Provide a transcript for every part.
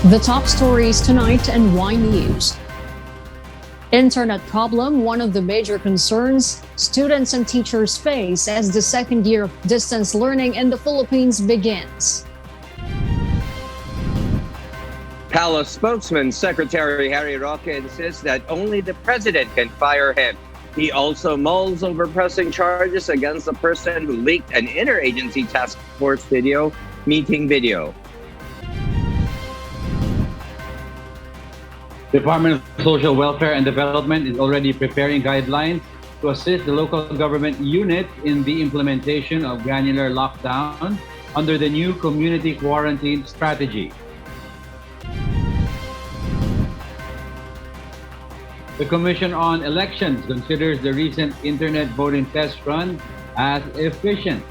The top stories tonight and Y News. Internet problem, one of the major concerns students and teachers face as the second year of distance learning in the Philippines begins. Palace spokesman Secretary Harry Roque insists that only the president can fire him. He also mulls over pressing charges against the person who leaked an interagency task force meeting video. Department of Social Welfare and Development is already preparing guidelines to assist the local government unit in the implementation of granular lockdown under the new community quarantine strategy. The Commission on Elections considers the recent internet voting test run as efficient.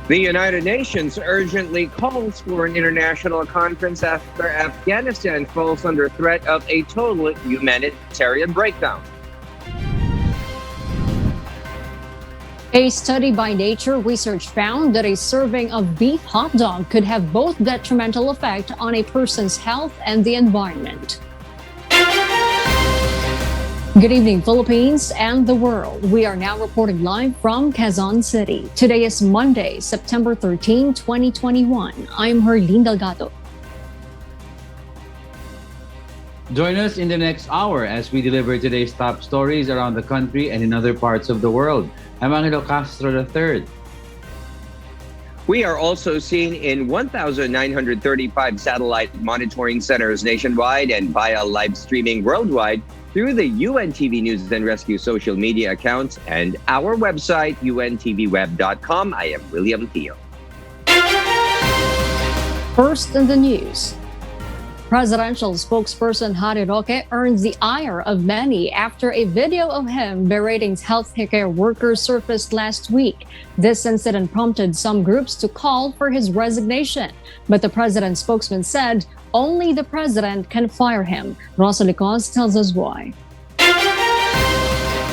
The United Nations urgently calls for an international conference after Afghanistan falls under threat of a total humanitarian breakdown. A study by Nature Research found that a serving of beef hot dog could have both detrimental effect on a person's health and the environment. Good evening, Philippines and the world. We are now reporting live from Quezon City. Today is Monday, September 13, 2021. I'm Herlene Delgado. Join us in the next hour as we deliver today's top stories around the country and in other parts of the world. I'm Angelo Castro III. We are also seen in 1,935 satellite monitoring centers nationwide and via live streaming worldwide through the UNTV News and Rescue social media accounts and our website, untvweb.com. I am William Theo. First in the news. Presidential spokesperson Harry Roque earns the ire of many after a video of him berating healthcare workers surfaced last week. This incident prompted some groups to call for his resignation, but the president's spokesman said only the president can fire him. Rosalie tells us why.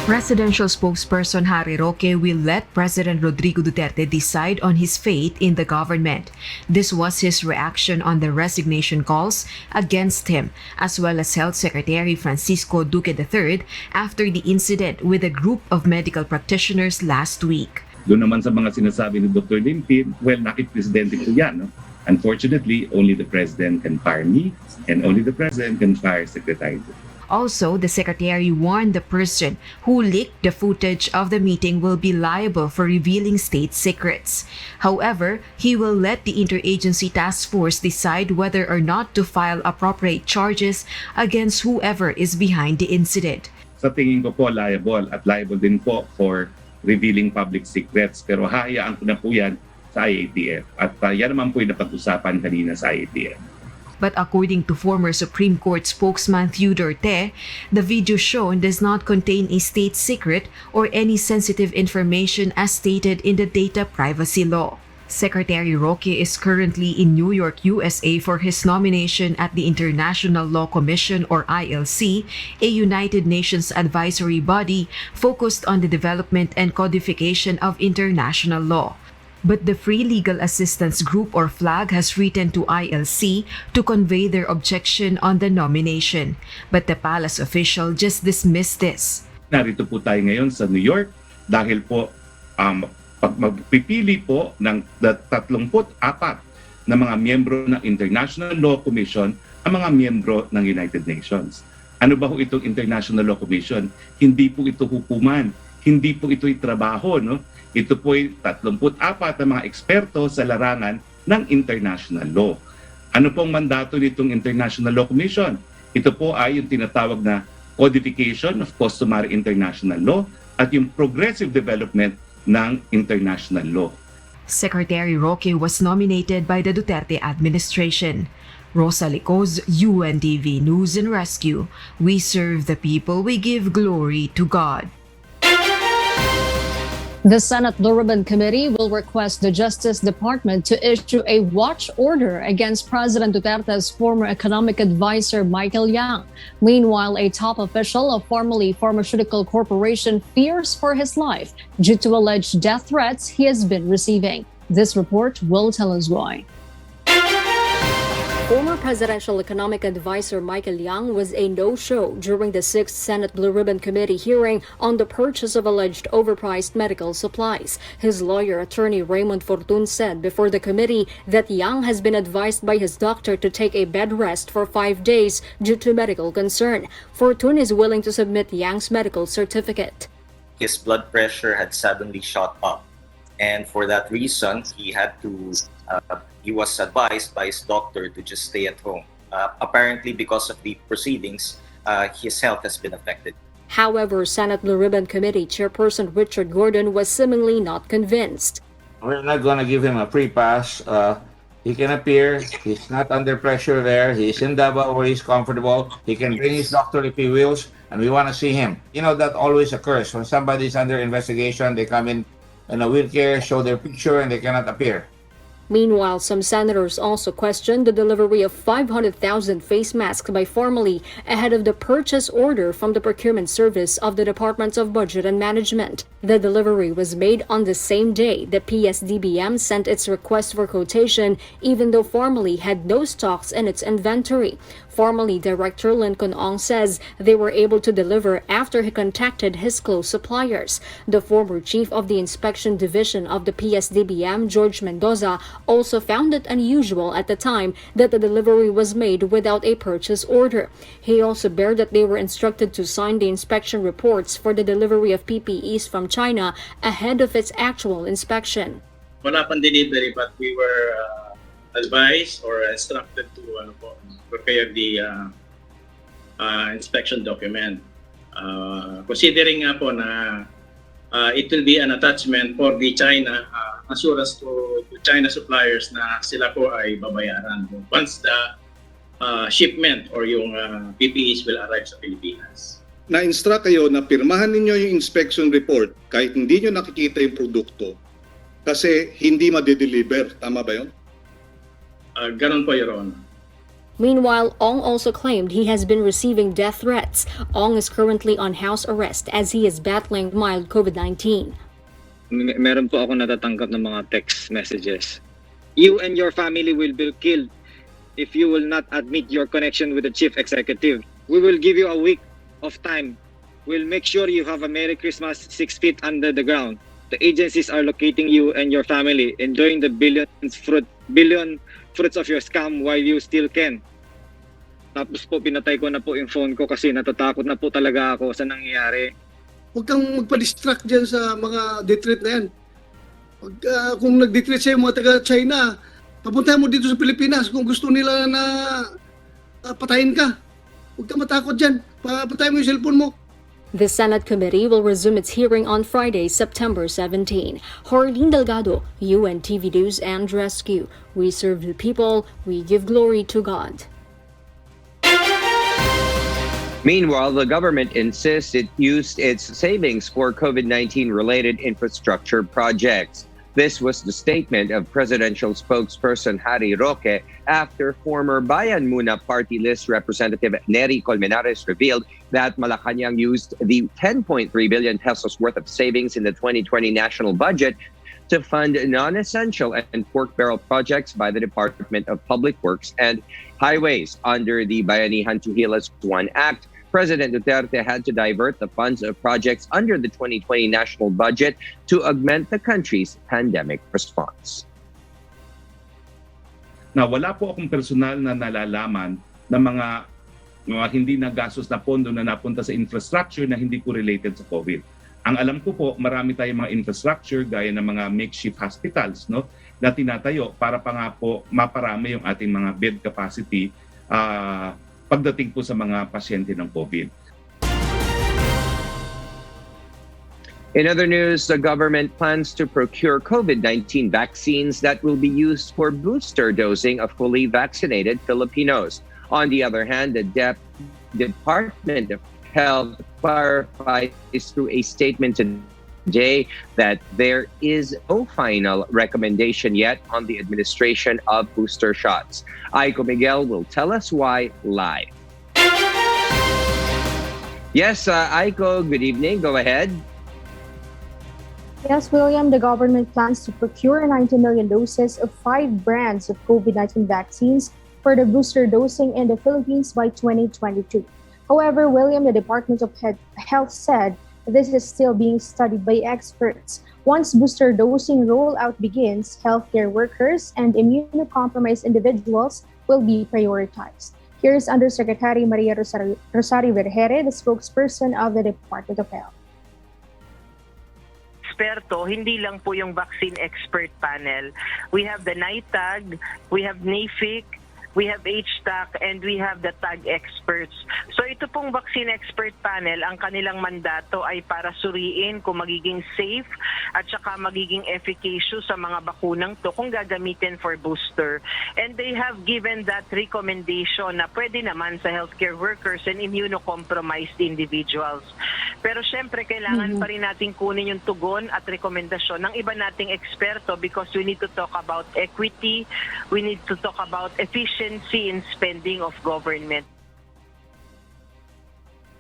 Presidential spokesperson Harry Roque will let President Rodrigo Duterte decide on his fate in the government. This was his reaction on the resignation calls against him, as well as Health Secretary Francisco Duque III after the incident with a group of medical practitioners last week. Doon naman sa mga sinasabi ni Dr. Limpid, well, nakit-presidente ko yan. No? Unfortunately, only the president can fire me and only the president can fire Secretary Duque. Also, the secretary warned the person who leaked the footage of the meeting will be liable for revealing state secrets. However, he will let the interagency task force decide whether or not to file appropriate charges against whoever is behind the incident. Sa tingin ko po liable at liable din po for revealing public secrets. Pero hahayaan ko na po yan sa IATF. At yan naman po yung napag-usapan kanina sa IATF. But according to former Supreme Court spokesman Theodore Te, the video shown does not contain a state secret or any sensitive information as stated in the data privacy law. Secretary Roque is currently in New York, USA for his nomination at the International Law Commission or ILC, a United Nations advisory body focused on the development and codification of international law. But the Free Legal Assistance Group or FLAG has written to ILC to convey their objection on the nomination. But the palace official just dismissed this. Narito po tayo ngayon sa New York dahil po pag magpipili po ng 34 na mga miyembro ng International Law Commission ang mga miyembro ng United Nations. Ano ba ho itong International Law Commission? Hindi po ito hukuman, hindi po ito'y trabaho, no? Ito po ay 34 na mga eksperto sa larangan ng international law. Ano pong mandato nitong International Law Commission? Ito po ay yung tinatawag na codification of customary international law at yung progressive development ng international law. Secretary Roque was nominated by the Duterte administration. Rosalie Coz, UNTV News and Rescue. We serve the people, we give glory to God. The Senate Blue Ribbon Committee will request the Justice Department to issue a watch order against President Duterte's former economic advisor Michael Yang. Meanwhile, a top official of formerly Pharmaceutical Corporation fears for his life due to alleged death threats he has been receiving. This report will tell us why. Former Presidential Economic Advisor Michael Yang was a no-show during the 6th Senate Blue Ribbon Committee hearing on the purchase of alleged overpriced medical supplies. His lawyer, attorney Raymond Fortun, said before the committee that Yang has been advised by his doctor to take a bed rest for 5 days due to medical concern. Fortun is willing to submit Yang's medical certificate. His blood pressure had suddenly shot up, and for that reason, he was advised by his doctor to just stay at home. Apparently, because of the proceedings, his health has been affected. However, Senate Blue Ribbon Committee Chairperson Richard Gordon was seemingly not convinced. We're not going to give him a free pass. He can appear. He's not under pressure there. He's in Davao where he's comfortable. He can bring his doctor if he wills, and we want to see him. You know, that always occurs. When somebody's under investigation, they come in a wheelchair, show their picture, and they cannot appear. Meanwhile, some senators also questioned the delivery of 500,000 face masks by Formally ahead of the purchase order from the procurement service of the Department of Budget and Management. The delivery was made on the same day the PSDBM sent its request for quotation, even though Formally had no stocks in its inventory. Formally, Director Lincoln Ong says they were able to deliver after he contacted his close suppliers. The former chief of the inspection division of the PSDBM, George Mendoza, also found it unusual at the time that the delivery was made without a purchase order. He also bared that they were instructed to sign the inspection reports for the delivery of PPEs from China ahead of its actual inspection. Wala pang delivery, but we were advised or instructed to prepare the inspection document. Considering nga po na it will be an attachment for the China assurance to China suppliers na sila po ay babayaran once the shipment or yung PPEs will arrive sa Pilipinas. Na-instruct kayo na pirmahan ninyo yung inspection report kahit hindi nyo nakikita yung produkto kasi hindi ma-deliver. Tama ba yun? Ganon po, Your Honor. Meanwhile, Ong also claimed he has been receiving death threats. Ong is currently on house arrest as he is battling mild COVID-19. Meron po ako natatanggap ng mga text messages. You and your family will be killed if you will not admit your connection with the chief executive. We will give you a week of time. We'll make sure you have a Merry Christmas 6 feet under the ground. The agencies are locating you and your family, enjoying the billion fruits of your scam while you still can. Tapos po pinatay ko na po yung phone ko kasi natatakot na po talaga ako sa nangyayari. Huwag kang magpa-distract dyan sa mga detreat na yan. Kung nag-detreat sa'yo mga taga-China, papuntahan mo dito sa Pilipinas kung gusto nila na patayin ka. Huwag kang matakot dyan. Patayin mo yung cellphone mo. The Senate committee will resume its hearing on Friday, September 17. Jorlene Delgado, UNTV News and Rescue. We serve the people, we give glory to God. Meanwhile, the government insists it used its savings for COVID-19 related infrastructure projects. This was the statement of presidential spokesperson Harry Roque after former Bayan Muna party list representative Nery Colmenares revealed that Malacanang used the 10.3 billion pesos worth of savings in the 2020 national budget to fund non-essential and pork barrel projects by the Department of Public Works and Highways. Under the Bayanihan to Heal as One Act, President Duterte had to divert the funds of projects under the 2020 national budget to augment the country's pandemic response. Na wala po akong personal na nalalaman na mga hindi nagastos na pondo na napunta sa infrastructure na hindi po related sa COVID. Ang alam ko po, marami tayong mga infrastructure gaya ng mga makeshift hospitals, no, na tinatayo para pa nga po maparami yung ating mga bed capacity pagdating po sa mga pasyente ng COVID. In other news, the government plans to procure COVID-19 vaccines that will be used for booster dosing of fully vaccinated Filipinos. On the other hand, the Department of Health clarifies through a statement today that there is no final recommendation yet on the administration of booster shots. Aiko Miguel will tell us why live. Yes, Aiko, good evening. Go ahead. Yes, William, the government plans to procure 90 million doses of 5 brands of COVID-19 vaccines for the booster dosing in the Philippines by 2022. However, William, the Department of Health said this is still being studied by experts. Once booster dosing rollout begins, healthcare workers and immunocompromised individuals will be prioritized. Here's Undersecretary Maria Rosario Vergere, the spokesperson of the Department of Health. Eksperto, hindi lang po yung vaccine expert panel. We have the NITAG, we have NAFIC, we have HTAC, and we have the TAG experts. So ito pong vaccine expert panel, ang kanilang mandato ay para suriin kung magiging safe at saka magiging efficacious sa mga bakunang to kung gagamitin for booster. And they have given that recommendation na pwede naman sa healthcare workers and immunocompromised individuals. Pero syempre, kailangan pa rin natin kunin yung tugon at rekomendasyon ng iba nating eksperto because we need to talk about equity, we need to talk about efficiency in spending of government.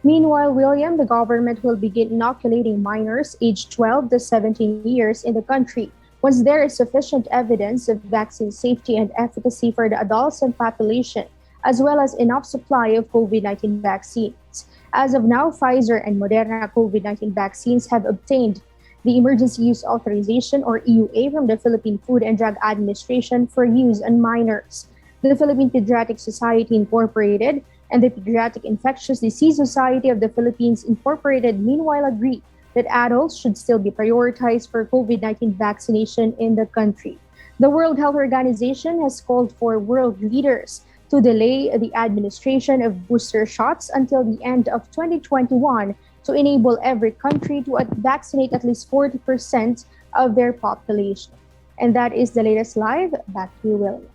Meanwhile, William, the government will begin inoculating minors aged 12 to 17 years in the country once there is sufficient evidence of vaccine safety and efficacy for the adults and population, as well as enough supply of COVID-19 vaccines. As of now, Pfizer and Moderna COVID-19 vaccines have obtained the Emergency Use Authorization or EUA from the Philippine Food and Drug Administration for use on minors. The Philippine Pediatric Society Incorporated and the Pediatric Infectious Disease Society of the Philippines Incorporated meanwhile agree that adults should still be prioritized for COVID-19 vaccination in the country. The World Health Organization has called for world leaders to delay the administration of booster shots until the end of 2021 to enable every country to vaccinate at least 40% of their population. And that is the latest live. Back to you, William.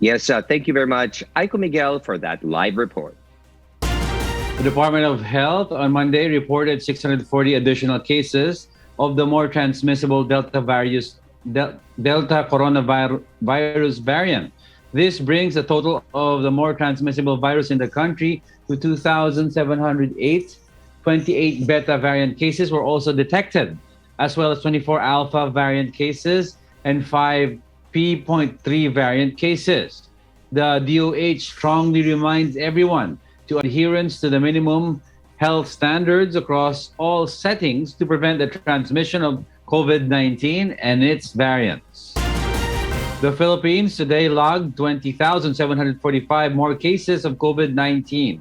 Yes, thank you very much, Aiko Miguel, for that live report. The Department of Health on Monday reported 640 additional cases of the more transmissible Delta coronavirus variant. This brings the total of the more transmissible virus in the country to 2,708. 28 Beta variant cases were also detected, as well as 24 Alpha variant cases and 5 P.3 variant cases. The DOH strongly reminds everyone to adherence to the minimum health standards across all settings to prevent the transmission of COVID-19 and its variants. The Philippines today logged 20,745 more cases of COVID-19,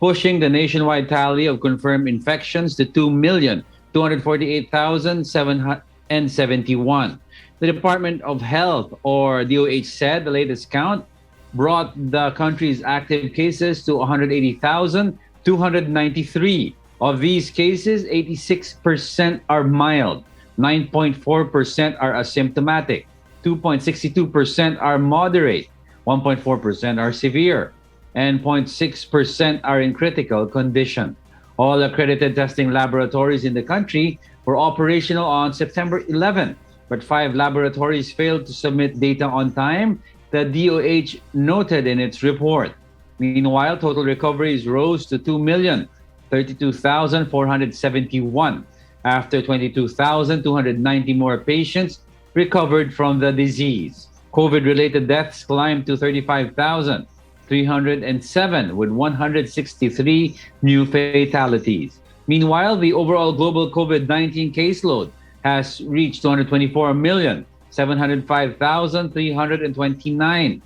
pushing the nationwide tally of confirmed infections to 2,248,771. The Department of Health, or DOH, said the latest count brought the country's active cases to 180,293. Of these cases, 86% are mild, 9.4% are asymptomatic, 2.62% are moderate, 1.4% are severe, and 0.6% are in critical condition. All accredited testing laboratories in the country were operational on September 11, but 5 laboratories failed to submit data on time, the DOH noted in its report. Meanwhile, total recoveries rose to 2,032,471 after 22,290 more patients recovered from the disease. COVID-related deaths climbed to 35,307 with 163 new fatalities. Meanwhile, the overall global COVID-19 caseload has reached 224,705,329,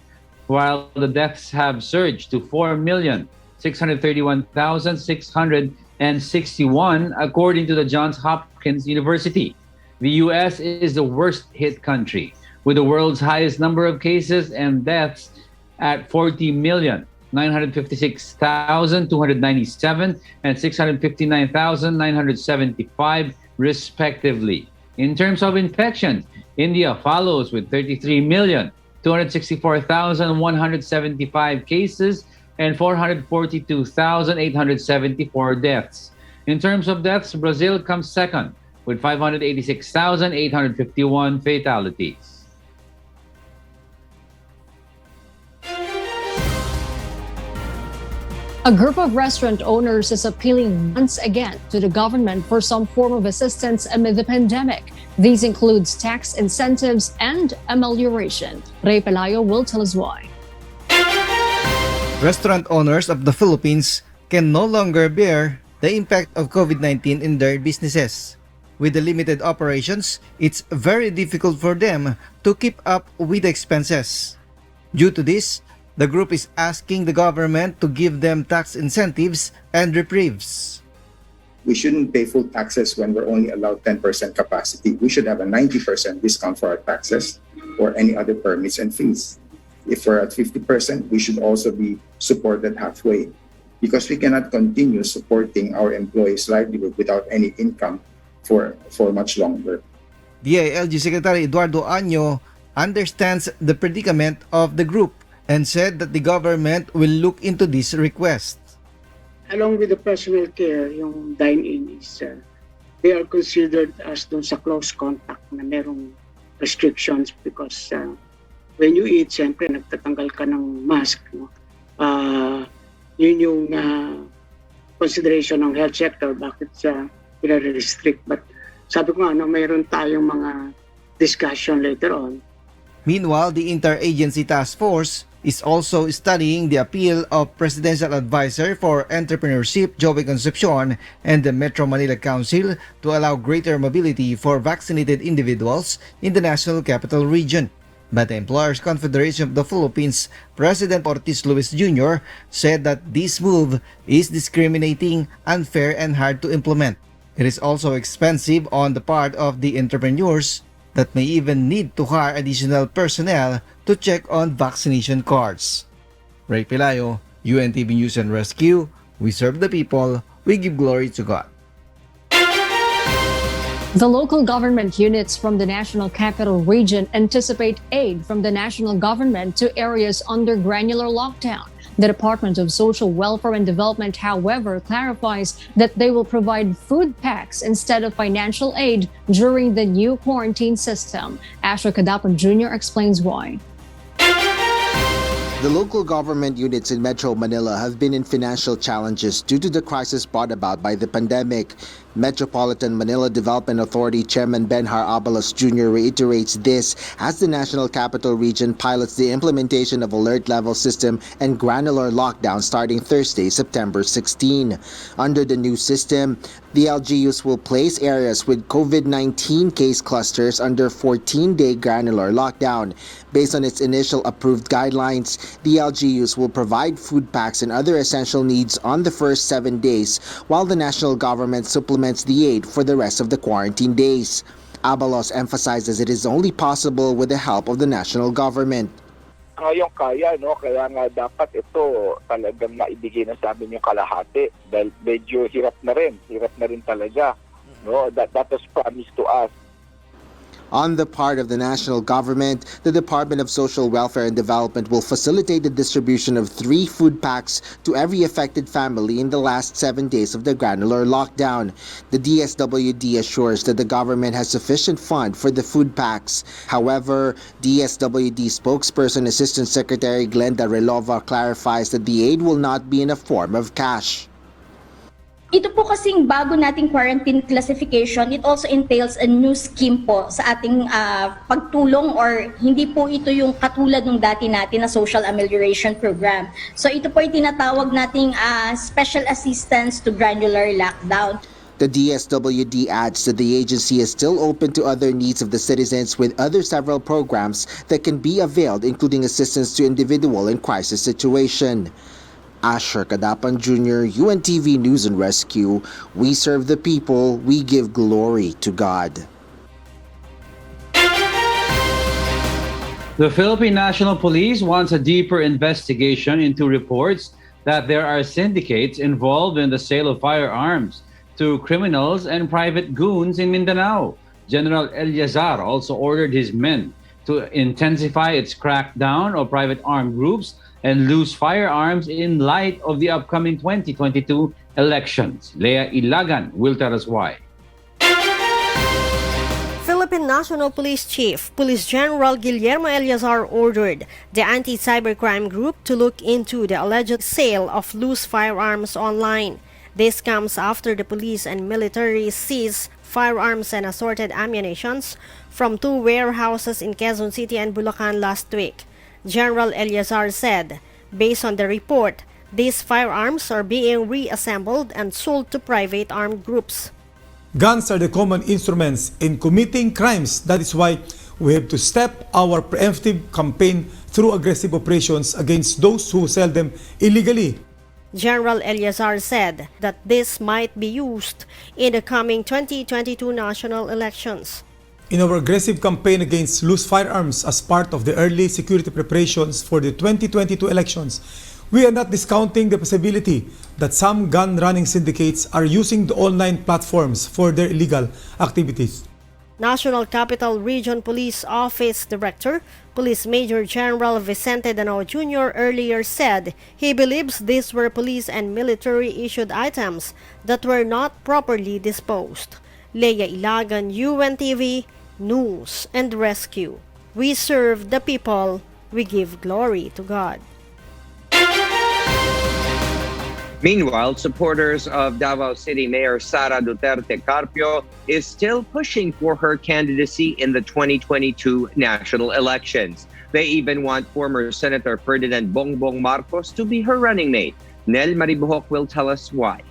while the deaths have surged to 4,631,661, according to the Johns Hopkins University. The U.S. is the worst hit country, with the world's highest number of cases and deaths at 40,956,297 and 659,975, respectively. In terms of infections, India follows with 33,264,175 cases and 442,874 deaths. In terms of deaths, Brazil comes second with 586,851 fatalities. A group of restaurant owners is appealing once again to the government for some form of assistance amid the pandemic. These includes tax incentives and amelioration. Ray Pelayo will tell us why. Restaurant owners of the Philippines can no longer bear the impact of COVID-19 in their businesses. With the limited operations, it's very difficult for them to keep up with expenses. Due to this, the group is asking the government to give them tax incentives and reprieves. We shouldn't pay full taxes when we're only allowed 10% capacity. We should have a 90% discount for our taxes or any other permits and fees. If we're at 50%, we should also be supported halfway because we cannot continue supporting our employees' livelihood without any income for much longer. DILG Secretary Eduardo Año understands the predicament of the group and said that the government will look into this request. Along with the personal care, yung dine-in is, they are considered as dun sa close contact na merong restrictions because when you eat, siyempre nagtatanggal ka ng mask. No? Yun yung consideration ng health sector, bakit pinare-restrict. But sabi ko nga, mayroon tayong mga discussion later on. Meanwhile, the Interagency Task Force is also studying the appeal of Presidential Advisor for Entrepreneurship Joey Concepcion and the Metro Manila Council to allow greater mobility for vaccinated individuals in the National Capital Region. But the Employers Confederation of the Philippines President Ortiz Luis Jr. said that this move is discriminating, unfair, and hard to implement. It is also expensive on the part of the entrepreneurs that may even need to hire additional personnel to check on vaccination cards. Ray Pelayo, UNTV News and Rescue. We serve the people, we give glory to God. The local government units from the National Capital Region anticipate aid from the national government to areas under granular lockdown. The Department of Social Welfare and Development, however, clarifies that they will provide food packs instead of financial aid during the new quarantine system. Asher Cadapan Jr. explains why. The local government units in Metro Manila have been in financial challenges due to the crisis brought about by the pandemic. Metropolitan Manila Development Authority Chairman Benhar Abalos Jr. reiterates this as the National Capital Region pilots the implementation of alert level system and granular lockdown starting Thursday, September 16. Under the new system, the LGUs will place areas with COVID-19 case clusters under 14-day granular lockdown. Based on its initial approved guidelines, the LGUs will provide food packs and other essential needs on the first 7 days, while the national government supplements the aid for the rest of the quarantine days. Abalos emphasizes it is only possible with the help of the national government. Ngayong kaya, no? Kaya nga dapat ito talagang naibigay na sa amin yung kalahati dahil medyo hirap na rin talaga. No? That was promised to us. On the part of the national government, the Department of Social Welfare and Development will facilitate the distribution of 3 food packs to every affected family in the last 7 days of the granular lockdown. The DSWD assures that the government has sufficient fund for the food packs. However, DSWD spokesperson Assistant Secretary Glenda Relova clarifies that the aid will not be in a form of cash. Ito po kasing bago nating quarantine classification, it also entails a new scheme po sa ating pagtulong or hindi po ito yung katulad ng dati natin na social amelioration program. So ito po yung tinatawag nating special assistance to granular lockdown. The DSWD adds that the agency is still open to other needs of the citizens with other several programs that can be availed, including assistance to individual in crisis situation. Asher Cadapan Jr., UNTV News and Rescue. We serve the people, we give glory to God. The Philippine National Police wants a deeper investigation into reports that there are syndicates involved in the sale of firearms to criminals and private goons in Mindanao. General Eliazar also ordered his men to intensify its crackdown of private armed groups and loose firearms in light of the upcoming 2022 elections. Lea Ilagan will tell us why. Philippine National Police Chief, Police General Guillermo Eleazar ordered the anti-cybercrime group to look into the alleged sale of loose firearms online. This comes after the police and military seized firearms and assorted ammunitions from two warehouses in Quezon City and Bulacan last week. General Eleazar said, based on the report, these firearms are being reassembled and sold to private armed groups. Guns are the common instruments in committing crimes. That is why we have to step our preemptive campaign through aggressive operations against those who sell them illegally. General Eleazar said that this might be used in the coming 2022 national elections. In our aggressive campaign against loose firearms as part of the early security preparations for the 2022 elections, we are not discounting the possibility that some gun-running syndicates are using the online platforms for their illegal activities. National Capital Region Police Office Director, Police Major General Vicente Danao Jr. earlier said he believes these were police and military-issued items that were not properly disposed. Leia Ilagan, UNTV, News and Rescue. We serve the people, we give glory to God. Meanwhile, supporters of Davao City Mayor Sara Duterte Carpio is still pushing for her candidacy in the 2022 national elections. They even want former Senator Ferdinand Bongbong Marcos to be her running mate. Nel Maribuhok will tell us why.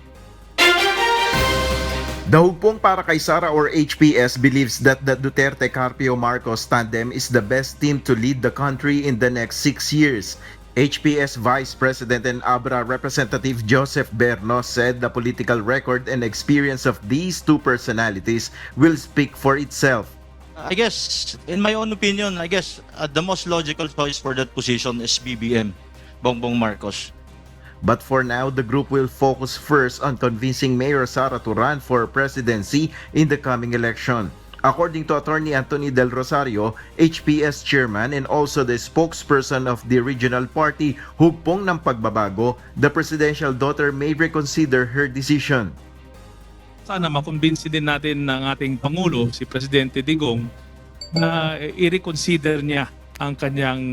The Hugpong para kay Sara or HPS believes that the Duterte Carpio Marcos tandem is the best team to lead the country in the next 6 years. HPS Vice President and Abra Representative Joseph Berno said the political record and experience of these two personalities will speak for itself. I guess, in my own opinion, the most logical choice for that position is BBM, Bongbong Marcos. But for now, the group will focus first on convincing Mayor Sara to run for presidency in the coming election. According to Attorney Anthony Del Rosario, HPS chairman and also the spokesperson of the regional party, Hugpong ng Pagbabago, the presidential daughter may reconsider her decision. Sana makumbinsi din natin ng ating Pangulo, si Presidente Digong, na i-reconsider niya ang kanyang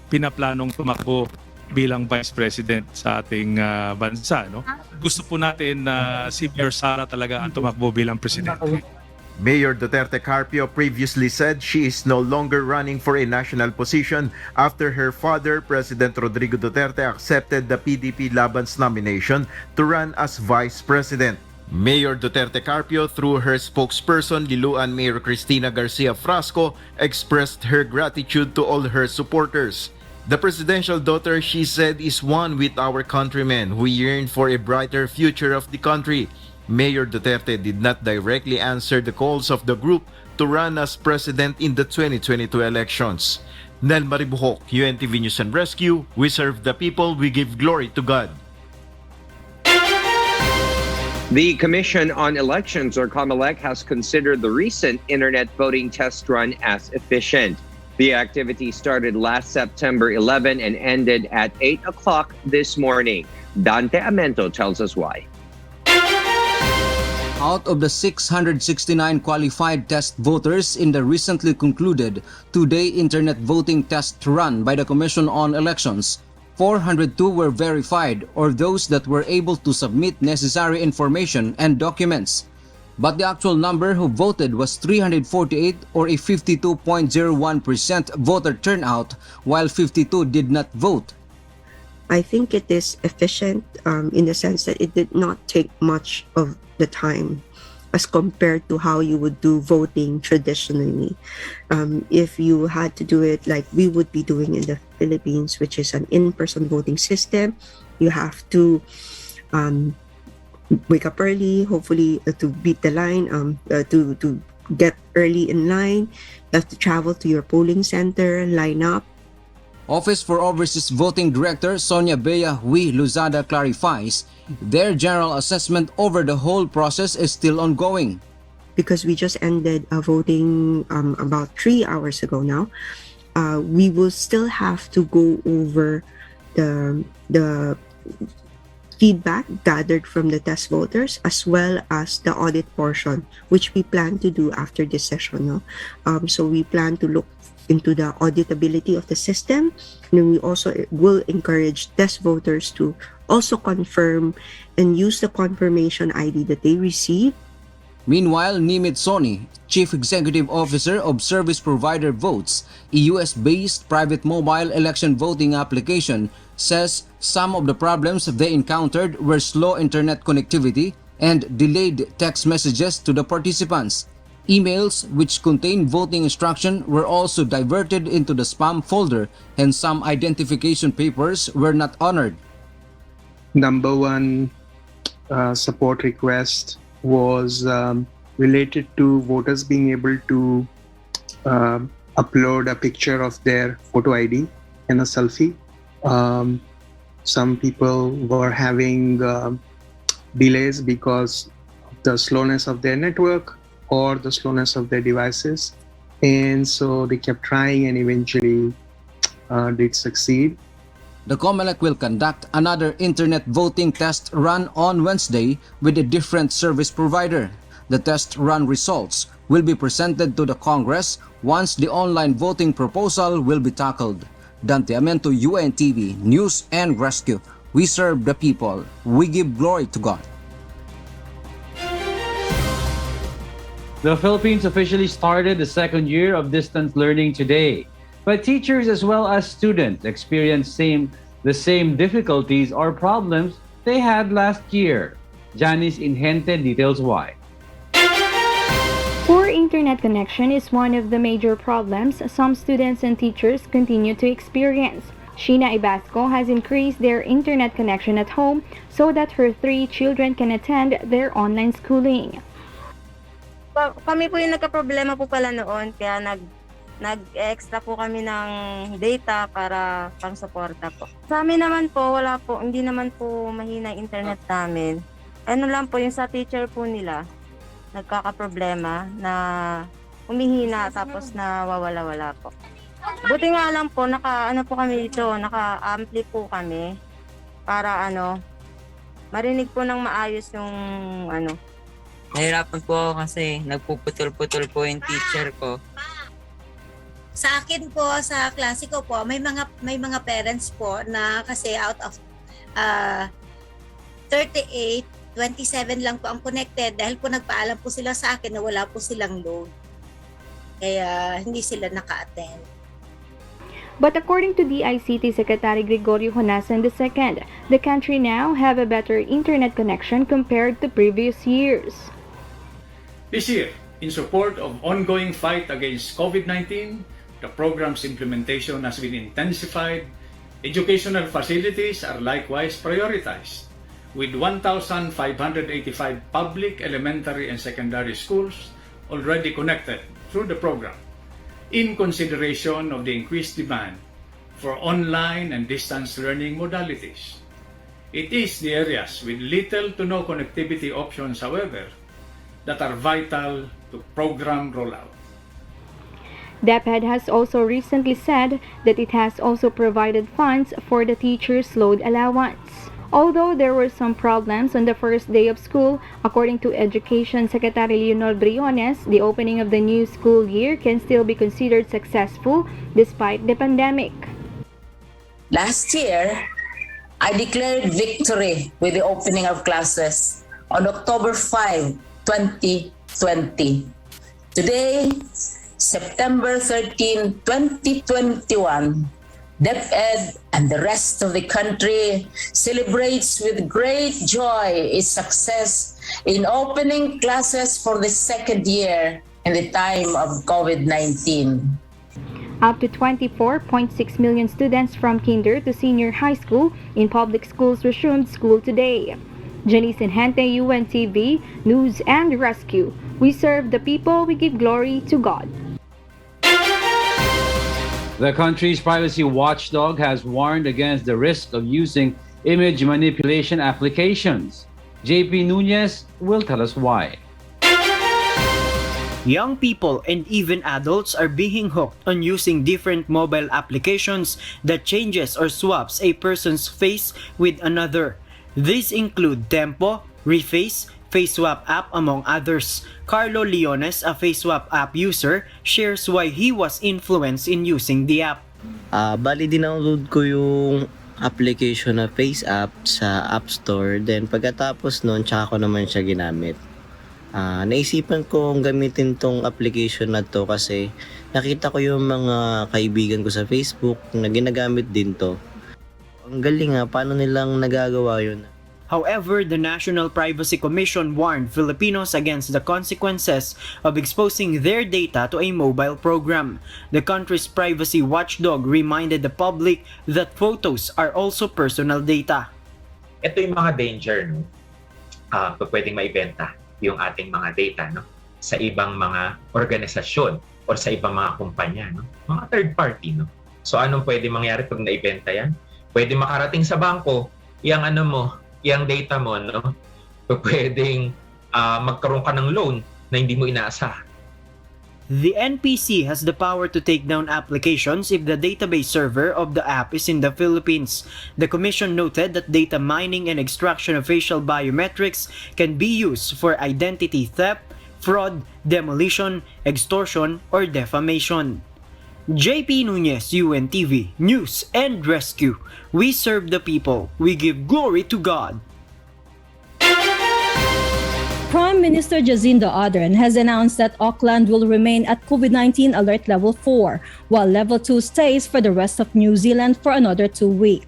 pinaplanong tumakbo bilang Vice President sa ating bansa. No? Gusto po natin na si Mayor Sara talaga ang tumakbo bilang Presidente. Mayor Duterte Carpio previously said she is no longer running for a national position after her father, President Rodrigo Duterte, accepted the PDP Laban's nomination to run as Vice President. Mayor Duterte Carpio, through her spokesperson, Liloan Mayor Cristina Garcia Frasco, expressed her gratitude to all her supporters. The presidential daughter, she said, is one with our countrymen who yearn for a brighter future of the country. Mayor Duterte did not directly answer the calls of the group to run as president in the 2022 elections. Nel Maribuhok, UNTV News and Rescue. We serve the people, we give glory to God. The Commission on Elections, or COMELEC, has considered the recent internet voting test run as efficient. The activity started last September 11 and ended at 8 o'clock this morning. Dante Amento tells us why. Out of the 669 qualified test voters in the recently concluded two-day internet voting test run by the Commission on Elections, 402 were verified or those that were able to submit necessary information and documents. But the actual number who voted was 348 or a 52.01% voter turnout, while 52 did not vote. I think it is efficient in the sense that it did not take much of the time as compared to how you would do voting traditionally. If you had to do it like we would be doing in the Philippines, which is an in-person voting system, you have to wake up early, hopefully to beat the line, to get early in line. You have to travel to your polling center, line up. Office for Overseas Voting Director Sonia Bea Hui Luzada clarifies their general assessment over the whole process is still ongoing. Because we just ended voting about 3 hours ago now, we will still have to go over the feedback gathered from the test voters as well as the audit portion, which we plan to do after this session. No? So we plan to look into the auditability of the system, and we also will encourage test voters to also confirm and use the confirmation ID that they receive. Meanwhile, Nimit Soni, Chief Executive Officer of Service Provider Votes, a US-based private mobile election voting application, says some of the problems they encountered were slow internet connectivity and delayed text messages to the participants. Emails which contained voting instruction were also diverted into the spam folder, and some identification papers were not honored. Number one support request was related to voters being able to upload a picture of their photo ID and a selfie. Some people were having delays because of the slowness of their network or the slowness of their devices, and so they kept trying and eventually did succeed. The COMELEC will conduct another internet voting test run on Wednesday with a different service provider. The test run results will be presented to the Congress once the online voting proposal will be tackled. Dante Amento, UNTV, News and Rescue. We serve the people. We give glory to God. The Philippines officially started the second year of distance learning today. But teachers as well as students experience the same difficulties or problems they had last year. Janice Inhente details why. Poor internet connection is one of the major problems some students and teachers continue to experience. Sheena Ibasco has increased their internet connection at home so that her 3 children can attend their online schooling. Kami po yung nagka-problema po pala noon, kaya nag-extra po kami ng data para pang-suporta po. Sa amin naman po, hindi naman po mahina internet namin. Ano lang po, yung sa teacher po nila, nagkaka-problema na humihina tapos nawawala-wala po. Buti nga lang po, naka-ampli po kami para marinig po ng maayos yung Nahirapan po ako kasi nagpuputol-putol po yung teacher ko. Sa akin po, sa klase ko po, may mga parents po na kasi out of 38, 27 lang po ang connected dahil po nagpaalam po sila sa akin na wala po silang load. Kaya hindi sila naka-attend. But according to DICT Secretary Gregorio Honasan II, the country now have a better internet connection compared to previous years. This year, in support of ongoing fight against COVID-19, the program's implementation has been intensified. Educational facilities are likewise prioritized, with 1,585 public elementary and secondary schools already connected through the program, in consideration of the increased demand for online and distance learning modalities. It is the areas with little to no connectivity options, however, that are vital to program rollout. DepEd has also recently said that it has also provided funds for the teachers' load allowance. Although there were some problems on the first day of school, according to Education Secretary Leonor Briones, the opening of the new school year can still be considered successful despite the pandemic. Last year, I declared victory with the opening of classes on October 5, 2020. Today, September 13, 2021, DepEd and the rest of the country celebrates with great joy its success in opening classes for the second year in the time of COVID-19. Up to 24.6 million students from kinder to senior high school in public schools resumed school today. Janice Inhente, UNTV, News and Rescue. We serve the people, we give glory to God. The country's privacy watchdog has warned against the risk of using image manipulation applications. JP Nunez will tell us why. Young people and even adults are being hooked on using different mobile applications that changes or swaps a person's face with another. These include Tempo, Reface, FaceSwap app among others. Carlo Leones, a FaceSwap app user, shares why he was influenced in using the app. Bali dinownload ko yung application na Face app sa App Store. Then pagkatapos nun, tsaka ko naman siya ginamit. Naisipan kong gamitin tong application na to kasi nakita ko yung mga kaibigan ko sa Facebook na ginagamit din to. Ang galing paano nilang nagagawa yun. However, the National Privacy Commission warned Filipinos against the consequences of exposing their data to a mobile program. The country's privacy watchdog reminded the public that photos are also personal data. Ito yung mga danger, no? Pwedeng maibenta yung ating mga data, no? Sa ibang mga organisasyon or sa ibang mga kumpanya, no? Mga third party, no? So anong pwede mangyari pag naibenta yan? Pwede makarating sa bangko, yung yung data mo, no? Pwedeng magkaroon ka ng loan na hindi mo inaasahan. The NPC has the power to take down applications if the database server of the app is in the Philippines. The Commission noted that data mining and extraction of facial biometrics can be used for identity theft, fraud, demolition, extortion, or defamation. JP Nunez, UNTV, News and Rescue. We serve the people. We give glory to God. Prime Minister Jacinda Ardern has announced that Auckland will remain at COVID-19 Alert Level 4, while Level 2 stays for the rest of New Zealand for another 2 weeks.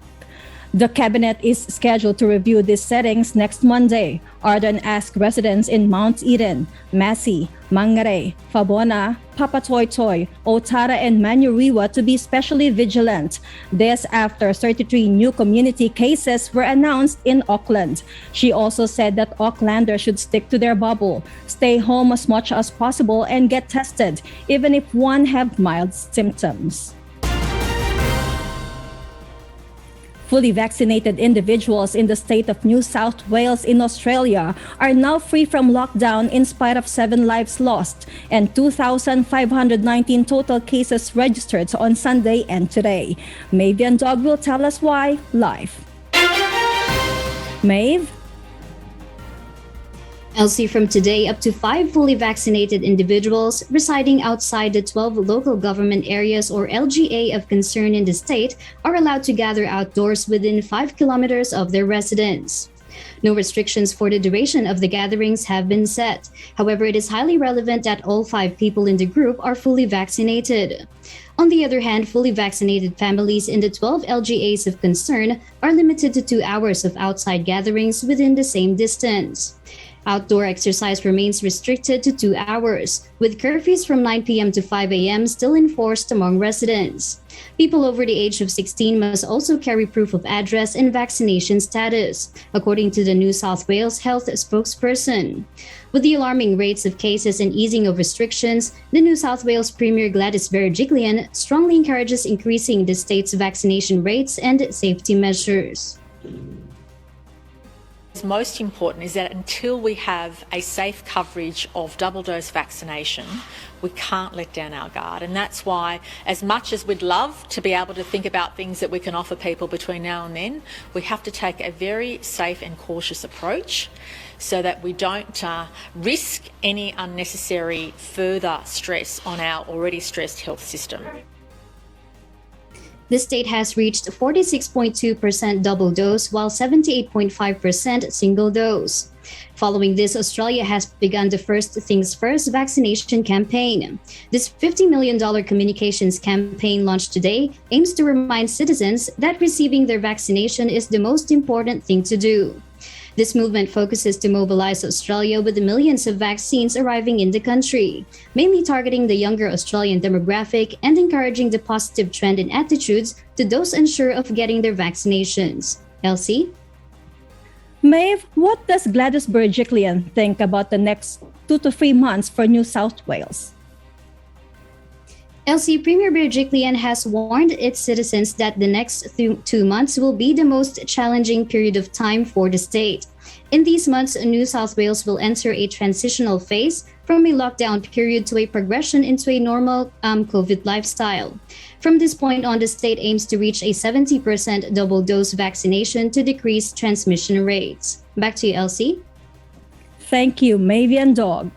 The cabinet is scheduled to review these settings next Monday. Ardern asked residents in Mount Eden, Massey, Mangere, Fabona, Papatoetoe, Otara, and Manurewa to be especially vigilant. This after 33 new community cases were announced in Auckland. She also said that Aucklanders should stick to their bubble, stay home as much as possible, and get tested, even if one have mild symptoms. Fully vaccinated individuals in the state of New South Wales in Australia are now free from lockdown in spite of 7 lives lost and 2,519 total cases registered on Sunday and today. Maeve and Doug will tell us why live. Maeve? Elsie, from today, up to 5 fully vaccinated individuals residing outside the 12 local government areas or LGA of concern in the state are allowed to gather outdoors within 5 kilometers of their residence. No restrictions for the duration of the gatherings have been set. However, it is highly relevant that all 5 people in the group are fully vaccinated. On the other hand, fully vaccinated families in the 12 LGAs of concern are limited to 2 hours of outside gatherings within the same distance. Outdoor exercise remains restricted to 2 hours, with curfews from 9 p.m. to 5 a.m. still enforced among residents. People over the age of 16 must also carry proof of address and vaccination status, according to the New South Wales Health spokesperson. With the alarming rates of cases and easing of restrictions, the New South Wales Premier Gladys Berejiklian strongly encourages increasing the state's vaccination rates and safety measures. Most important is that until we have a safe coverage of double dose vaccination, we can't let down our guard. And that's why, as much as we'd love to be able to think about things that we can offer people between now and then, we have to take a very safe and cautious approach so that we don't risk any unnecessary further stress on our already stressed health system. The state has reached 46.2% double dose, while 78.5% single dose. Following this, Australia has begun the First Things First vaccination campaign. This $50 million communications campaign launched today aims to remind citizens that receiving their vaccination is the most important thing to do. This movement focuses to mobilize Australia with the millions of vaccines arriving in the country, mainly targeting the younger Australian demographic and encouraging the positive trend in attitudes to those unsure of getting their vaccinations. Elsie? Maeve, what does Gladys Berejiklian think about the next 2 to 3 months for New South Wales? Elsie, Premier Berejiklian has warned its citizens that the next 2 months will be the most challenging period of time for the state. In these months, New South Wales will enter a transitional phase from a lockdown period to a progression into a normal COVID lifestyle. From this point on, the state aims to reach a 70% double dose vaccination to decrease transmission rates. Back to you, Elsie. Thank you, Mavian Dog.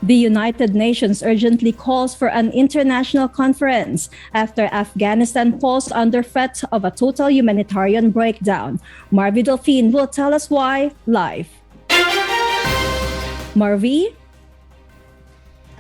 The United Nations urgently calls for an international conference after Afghanistan falls under threat of a total humanitarian breakdown. Marvi Delphine will tell us why live. Marvi?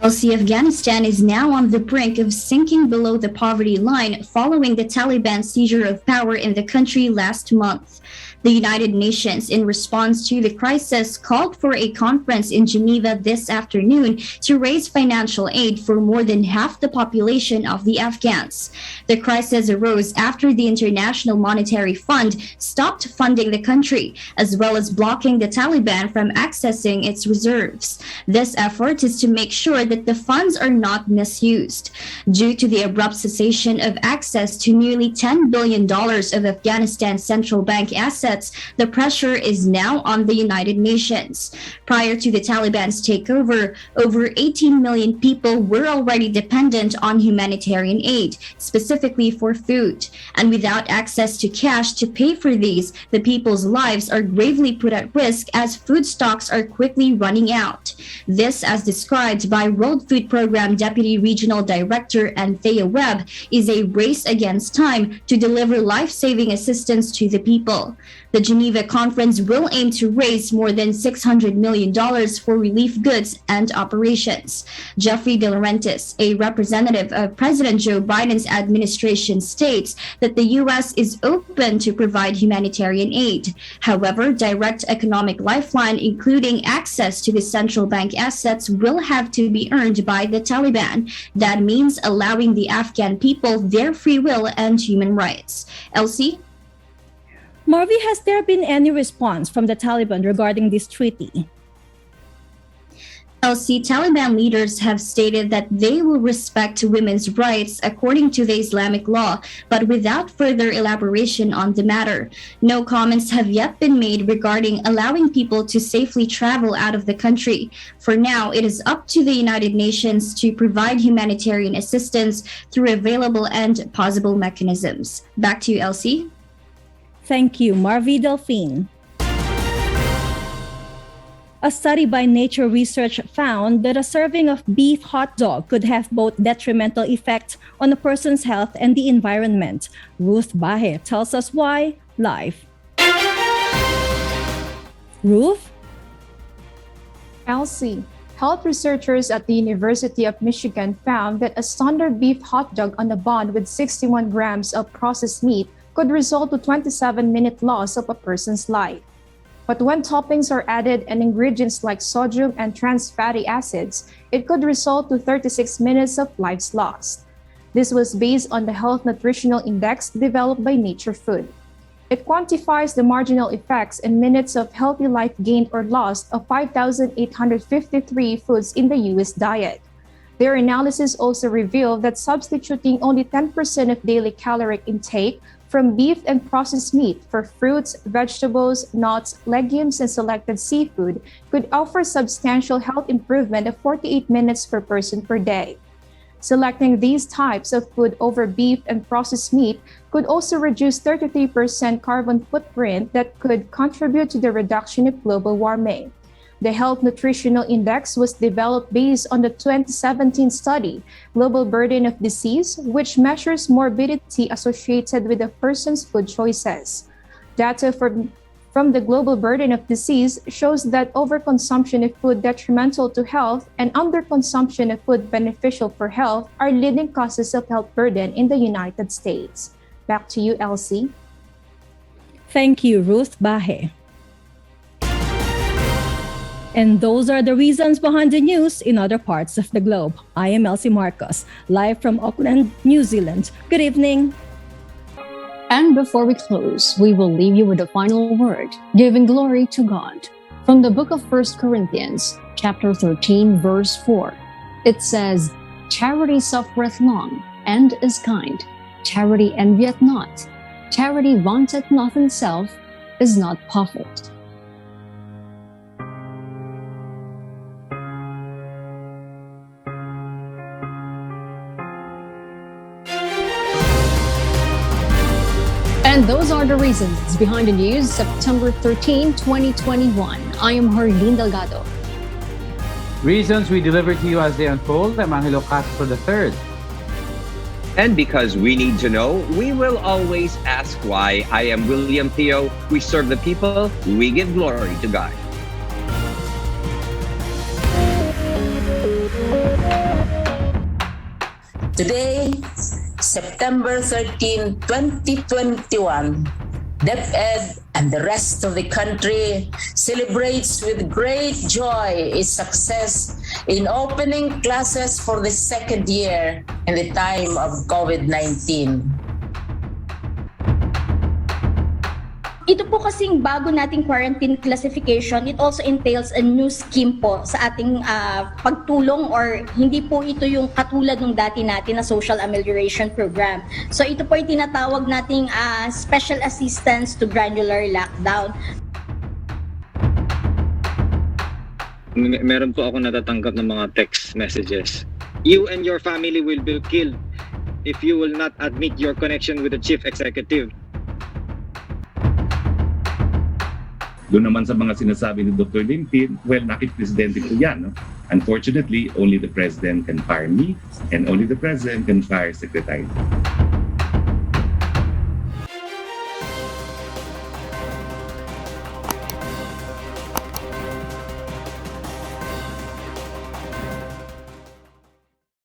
Elsie, Afghanistan is now on the brink of sinking below the poverty line following the Taliban seizure of power in the country last month. The United Nations, in response to the crisis, called for a conference in Geneva this afternoon to raise financial aid for more than half the population of the Afghans. The crisis arose after the International Monetary Fund stopped funding the country, as well as blocking the Taliban from accessing its reserves. This effort is to make sure that the funds are not misused. Due to the abrupt cessation of access to nearly $10 billion of Afghanistan's central bank assets, the pressure is now on the United Nations. Prior to the Taliban's takeover, over 18 million people were already dependent on humanitarian aid, specifically for food. And without access to cash to pay for these, the people's lives are gravely put at risk as food stocks are quickly running out. This, as described by World Food Program Deputy Regional Director Anthea Webb, is a race against time to deliver life-saving assistance to the people. The Geneva conference will aim to raise more than $600 million for relief goods and operations. Jeffrey De Laurentiis, a representative of President Joe Biden's administration, states that the U.S. is open to provide humanitarian aid. However, direct economic lifeline, including access to the central bank assets, will have to be earned by the Taliban. That means allowing the Afghan people their free will and human rights. Elsie? Marvi, has there been any response from the Taliban regarding this treaty? Elsie, Taliban leaders have stated that they will respect women's rights according to the Islamic law, but without further elaboration on the matter. No comments have yet been made regarding allowing people to safely travel out of the country. For now, it is up to the United Nations to provide humanitarian assistance through available and possible mechanisms. Back to you, Elsie. Thank you, Marvi Delphine. A study by Nature Research found that a serving of beef hot dog could have both detrimental effects on a person's health and the environment. Ruth Bahe tells us why live. Ruth? Elsie, health researchers at the University of Michigan found that a standard beef hot dog on a bun with 61 grams of processed meat could result to 27-minute loss of a person's life. But when toppings are added and ingredients like sodium and trans fatty acids, it could result to 36 minutes of lives lost. This was based on the Health Nutritional Index developed by Nature Food. It quantifies the marginal effects in minutes of healthy life gained or lost of 5,853 foods in the U.S. diet. Their analysis also revealed that substituting only 10% of daily caloric intake from beef and processed meat for fruits, vegetables, nuts, legumes, and selected seafood could offer substantial health improvement of 48 minutes per person per day. Selecting these types of food over beef and processed meat could also reduce 33% carbon footprint that could contribute to the reduction of global warming. The Health Nutritional Index was developed based on the 2017 study, Global Burden of Disease, which measures morbidity associated with a person's food choices. Data from the Global Burden of Disease shows that overconsumption of food detrimental to health and underconsumption of food beneficial for health are leading causes of health burden in the United States. Back to you, Elsie. Thank you, Ruth Bahe. And those are the reasons behind the news in other parts of the globe. I am Elsie Marcos, live from Auckland, New Zealand. Good evening. And before we close, we will leave you with the final word, giving glory to God. From the book of 1 Corinthians, chapter 13, verse 4, it says, "Charity suffereth long, and is kind. Charity envieth not. Charity vaunteth not himself, is not puffed." And those are the reasons behind the news, September 13, 2021. I am Harleen Delgado. Reasons we deliver to you as they unfold. I'm Angelo Castro III. And because we need to know, we will always ask why. I am William Theo. We serve the people. We give glory to God. Today, September 13, 2021, DepEd and the rest of the country celebrates with great joy its success in opening classes for the second year in the time of COVID-19. Ito po kasing bago nating quarantine classification, it also entails a new scheme po sa ating pagtulong, or hindi po ito yung katulad ng dati natin na social amelioration program. So ito po yung tinatawag nating special assistance to granular lockdown. Meron po ako natatanggap ng mga text messages. You and your family will be killed if you will not admit your connection with the chief executive. Doon naman sa mga sinasabi ni Dr. Limpid, well, nakit-presidente ko yan. No? Unfortunately, only the president can fire me and only the president can fire secretary.